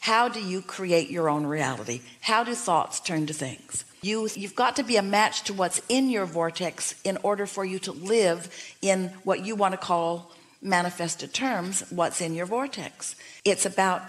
How do you create your own reality? How do thoughts turn to things? You've got to be a match to what's in your vortex in order for you to live in what you want to call manifested terms, what's in your vortex. It's about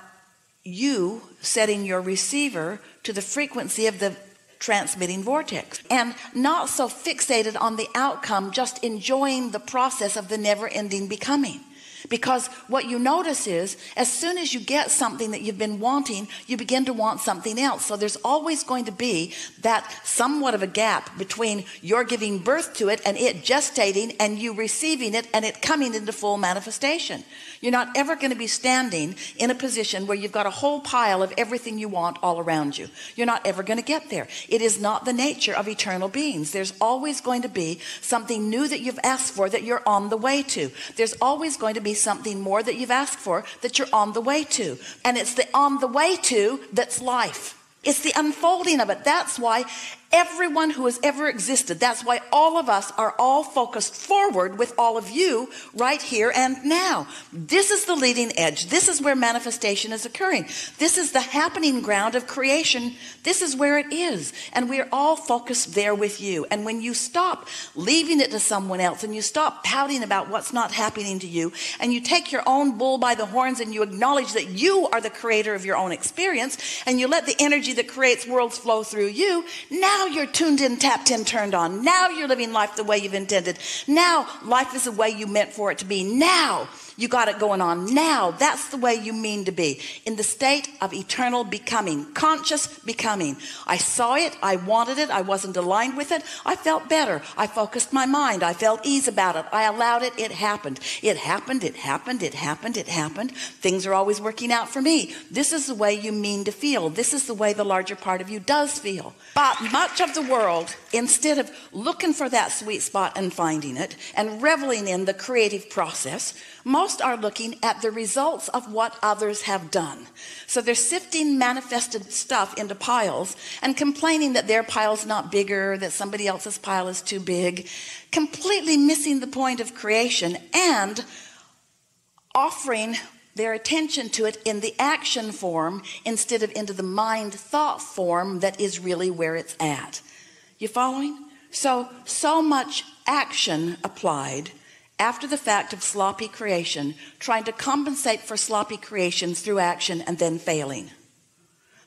you setting your receiver to the frequency of the transmitting vortex and not so fixated on the outcome, just enjoying the process of the never-ending becoming. Because what you notice is, as soon as you get something that you've been wanting, you begin to want something else. So there's always going to be that somewhat of a gap between your giving birth to it and it gestating and you receiving it and it coming into full manifestation. You're not ever going to be standing in a position where you've got a whole pile of everything you want all around you. You're not ever going to get there. It is not the nature of eternal beings. There's always going to be something new that you've asked for that you're on the way to. There's always going to be something more that you've asked for that you're on the way to. And it's the on the way to that's life. It's the unfolding of it. That's why everyone who has ever existed, that's why all of us are all focused forward with all of you right here and now. This is the leading edge. This is where manifestation is occurring. This is the happening ground of creation. This is where it is. And we're all focused there with you. And when you stop leaving it to someone else and you stop pouting about what's not happening to you and you take your own bull by the horns and you acknowledge that you are the creator of your own experience and you let the energy that creates worlds flow through you, now you're tuned in, tapped in, turned on. Now you're living life the way you've intended. Now life is the way you meant for it to be. Now you got it going on. Now that's the way you mean to be, in the state of eternal becoming, conscious becoming. I saw it, I wanted it, I wasn't aligned with it, I felt better, I focused my mind, I felt ease about it, I allowed it, it happened. It happened, it happened, it happened, it happened. Things are always working out for me. This is the way you mean to feel. This is the way the larger part of you does feel. But much of the world, instead of looking for that sweet spot and finding it and reveling in the creative process, most are looking at the results of what others have done. So they're sifting manifested stuff into piles and complaining that their pile's not bigger, that somebody else's pile is too big, completely missing the point of creation and offering their attention to it in the action form instead of into the mind thought form that is really where it's at. You following? So much action applied after the fact of sloppy creation, trying to compensate for sloppy creation through action and then failing.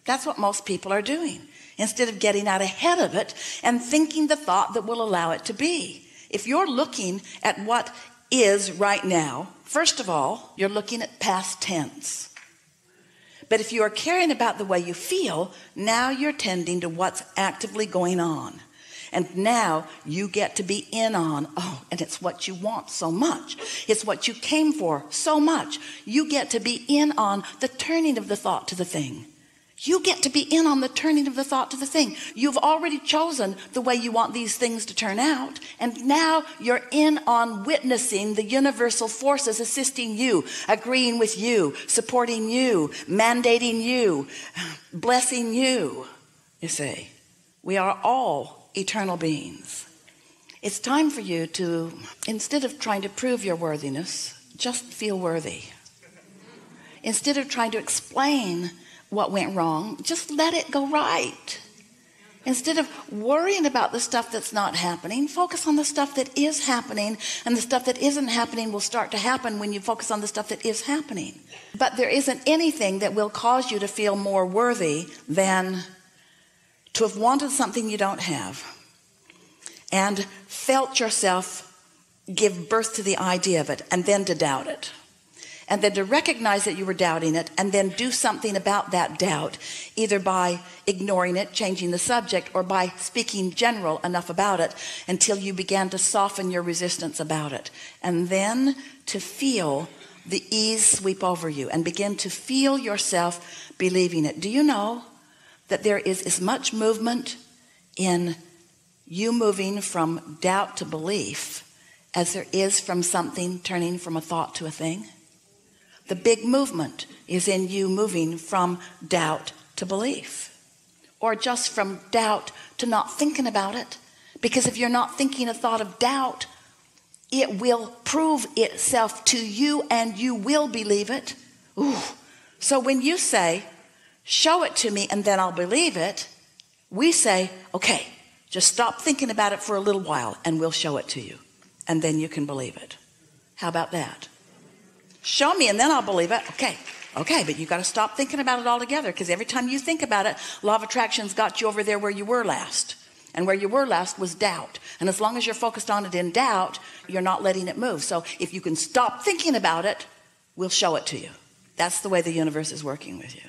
That's what most people are doing, instead of getting out ahead of it and thinking the thought that will allow it to be. If you're looking at what is right now, first of all, you're looking at past tense. But if you are caring about the way you feel, now you're tending to what's actively going on. And now you get to be in on, and it's what you want so much. It's what you came for so much. You get to be in on the turning of the thought to the thing. You get to be in on the turning of the thought to the thing. You've already chosen the way you want these things to turn out. And now you're in on witnessing the universal forces assisting you, agreeing with you, supporting you, mandating you, blessing you. You see, we are all eternal beings. It's time for you to, instead of trying to prove your worthiness, just feel worthy. Instead of trying to explain what went wrong, just let it go right. Instead of worrying about the stuff that's not happening, focus on the stuff that is happening, and the stuff that isn't happening will start to happen when you focus on the stuff that is happening. But there isn't anything that will cause you to feel more worthy than to have wanted something you don't have and felt yourself give birth to the idea of it and then to doubt it. And then to recognize that you were doubting it and then do something about that doubt, either by ignoring it, changing the subject, or by speaking general enough about it until you began to soften your resistance about it. And then to feel the ease sweep over you and begin to feel yourself believing it. Do you know that there is as much movement in you moving from doubt to belief as there is from something turning from a thought to a thing? The big movement is in you moving from doubt to belief, or just from doubt to not thinking about it. Because if you're not thinking a thought of doubt, it will prove itself to you and you will believe it. Ooh. So when you say, show it to me and then I'll believe it. We say, okay, just stop thinking about it for a little while and we'll show it to you. And then you can believe it. How about that? Show me and then I'll believe it. Okay, but you got to stop thinking about it altogether, because every time you think about it, law of attraction's got you over there where you were last. And where you were last was doubt. And as long as you're focused on it in doubt, you're not letting it move. So if you can stop thinking about it, we'll show it to you. That's the way the universe is working with you.